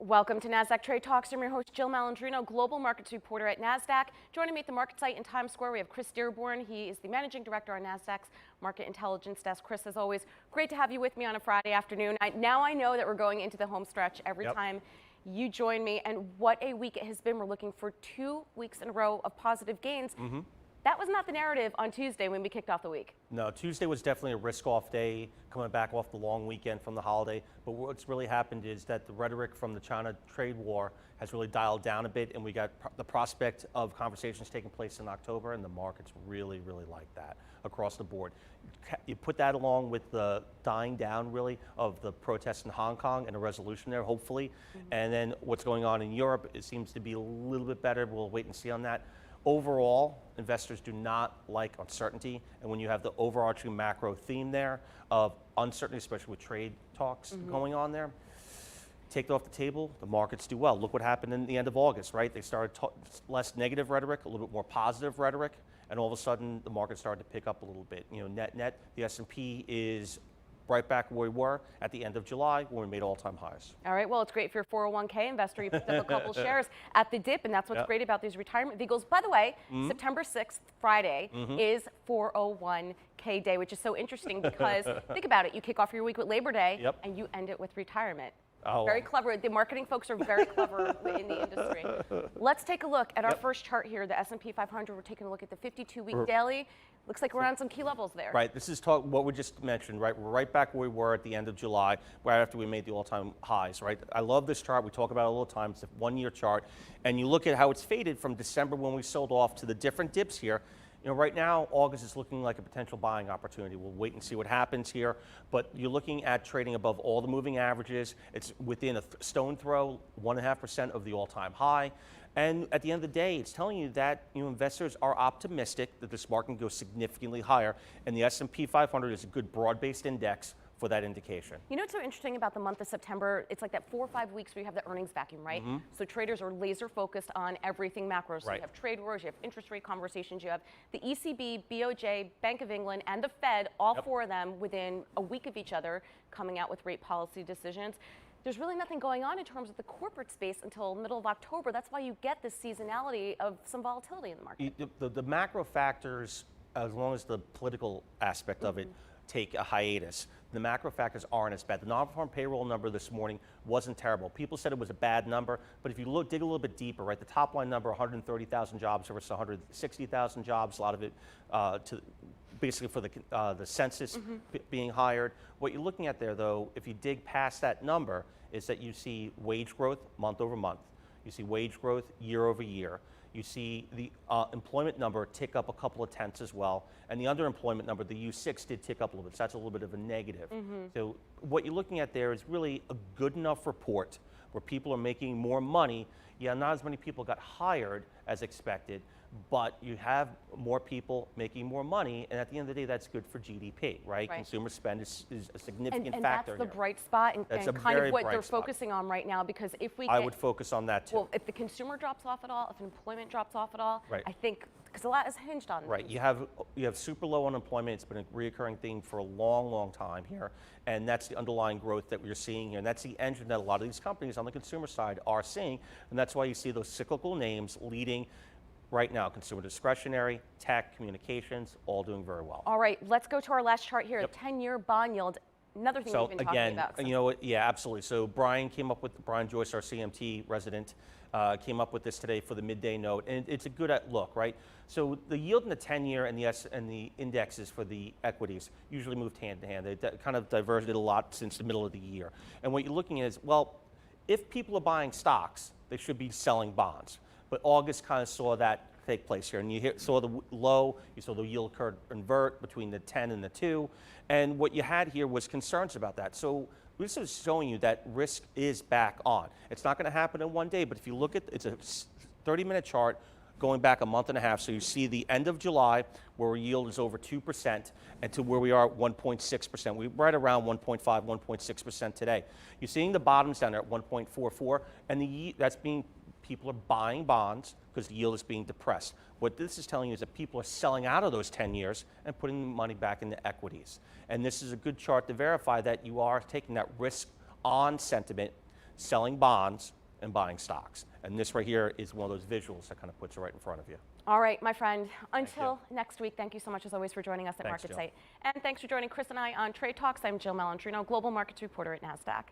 Welcome to Nasdaq Trade Talks. I'm your host, Jill Malandrino, global markets reporter at Nasdaq. Joining me at the market site in Times Square, we have Chris Dearborn. He is the managing director on Nasdaq's market intelligence desk. Chris, as always, great to have you with me on a Friday afternoon. Now I know that we're going into the home stretch every time you join me, and what a week it has been. We're looking for 2 weeks in a row of positive gains. That was not the narrative on Tuesday when we kicked off the week. No, Tuesday was definitely a risk-off day, coming back off the long weekend from the holiday. But what's really happened is that the rhetoric from the China trade war has really dialed down a bit, and we got the prospect of conversations taking place in October, and the markets really like that across the board. You put that along with the dying down, really, of the protests in Hong Kong and a resolution there, hopefully. And then what's going on in Europe, it seems to be a little bit better. We'll wait and see on that. Overall, investors do not like uncertainty, and when you have the overarching macro theme there of uncertainty, especially with trade talks going on there, take it off the table, the markets do well. Look what happened in the end of August, right? They started less negative rhetoric, a little bit more positive rhetoric, and all of a sudden the market started to pick up a little bit. You know, net, the S&P is right back where we were at the end of July when we made all-time highs. All right, well, it's great for your 401k investor. You picked up a couple shares at the dip, and that's what's great about these retirement vehicles. By the way, September 6th, Friday, is 401k day, which is so interesting because think about it. You kick off your week with Labor Day, and you end it with retirement. Very clever. The marketing folks are very clever in the industry. Let's take a look at our first chart here, the S&P 500. We're taking a look at the 52-week daily. Looks like we're on some key levels there. Right. This is what we just mentioned, right? We're right back where we were at the end of July, right after we made the all-time highs, right? I love this chart. We talk about it all the time. It's a one-year chart. And you look at how it's faded from December when we sold off to the different dips here. You know, right now, August is looking like a potential buying opportunity. We'll wait and see what happens here. But you're looking at trading above all the moving averages. It's within a stone throw, 1.5% of the all-time high. And at the end of the day, it's telling you that investors are optimistic that this market can go significantly higher. And the S&P 500 is a good broad-based index for that indication. You know what's so interesting about the month of September? It's like that 4 or 5 weeks where you have the earnings vacuum, right? So traders are laser focused on everything macro. So you have trade wars, you have interest rate conversations, you have the ECB, BOJ, Bank of England, and the Fed, all four of them within a week of each other coming out with rate policy decisions. There's really nothing going on in terms of the corporate space until middle of October. That's why you get this seasonality of some volatility in the market. The macro factors, as long as the political aspect of it take a hiatus, the macro factors aren't as bad. The non-farm payroll number this morning wasn't terrible. People said it was a bad number, but if you dig a little bit deeper, right, the top line number, 130,000 jobs versus 160,000 jobs, a lot of it basically for the census being hired. What you're looking at there, though, if you dig past that number, is that you see wage growth month over month. You see wage growth year over year. You see the employment number tick up a couple of tenths as well. And the underemployment number, the U6, did tick up a little bit. So that's a little bit of a negative. So what you're looking at there is really a good enough report where people are making more money. Yeah, not as many people got hired as expected, but you have more people making more money, and at the end of the day, that's good for GDP, right? Consumer spend is a significant factor. And that's the bright spot, and kind of what they're focusing on right now, because if we I would focus on that too. Well, if the consumer drops off at all, if employment drops off at all, I think, because a lot is hinged on you have super low unemployment. It's been a reoccurring theme for a long time here, and that's the underlying growth that we're seeing here, and that's the engine that a lot of these companies on the consumer side are seeing, and that's why you see those cyclical names leading right now. Consumer discretionary, tech, communications, all doing very well. All right, let's go to our last chart here, 10-year bond yield. Another thing we've been talking about. You know what? Yeah, absolutely. So Brian Joyce, our CMT resident, came up with this today for the midday note, and it's a good look, right? So the yield in the 10-year and the indexes for the equities usually moved hand in hand. They kind of diverged a lot since the middle of the year. And what you're looking at is, well, if people are buying stocks, they should be selling bonds. But August kind of saw that take place here. And you saw the low, you saw the yield curve invert between the 10 and the 2. And what you had here was concerns about that. So this is showing you that risk is back on. It's not going to happen in one day, but if you look at, it's a 30-minute chart going back a month and a half. So you see the end of July where yield is over 2% and to where we are at 1.6%. We're right around 1.5, 1.6% today. You're seeing the bottoms down there at 1.44, and that's being people are buying bonds because the yield is being depressed. What this is telling you is that people are selling out of those 10 years and putting money back into equities. And this is a good chart to verify that you are taking that risk on sentiment selling bonds and buying stocks. And this right here is one of those visuals that kind of puts it right in front of you. All right, my friend. Until next week, thank you so much as always for joining us at Thanks, MarketSite. Jill. And thanks for joining Chris and I on Trade Talks. I'm Jill Malandrino, Global Markets Reporter at Nasdaq.